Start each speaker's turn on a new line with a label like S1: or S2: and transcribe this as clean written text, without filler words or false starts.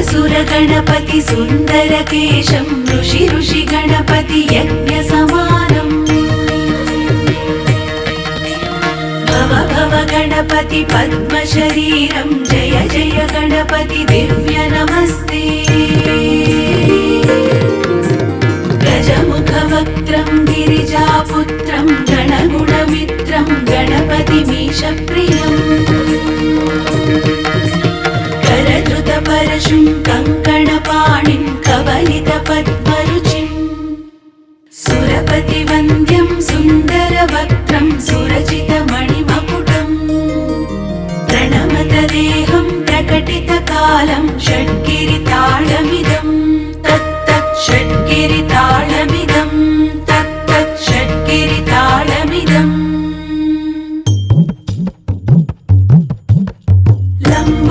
S1: सुर गणपति सुन्दरकेशं ऋषि गणपति यज्ञसमानम् भव गणपति पद्मशरीरं जय जय गणपति दिव्य नमस्ते गजमुखवक्त्रं गिरिजापुत्रं गणगुणमित्रं गणपतिमीशप्रियम् करधृतपरशुं कङ्कणपाणिं कवलितपद्मरुचिं सुरपतिवन्द्यं सुन्दरवक्त्रं सुरचितमणिमकुटम् प्रणमतदेहं प्रकटितकालं षड्गिरिताडमिदम्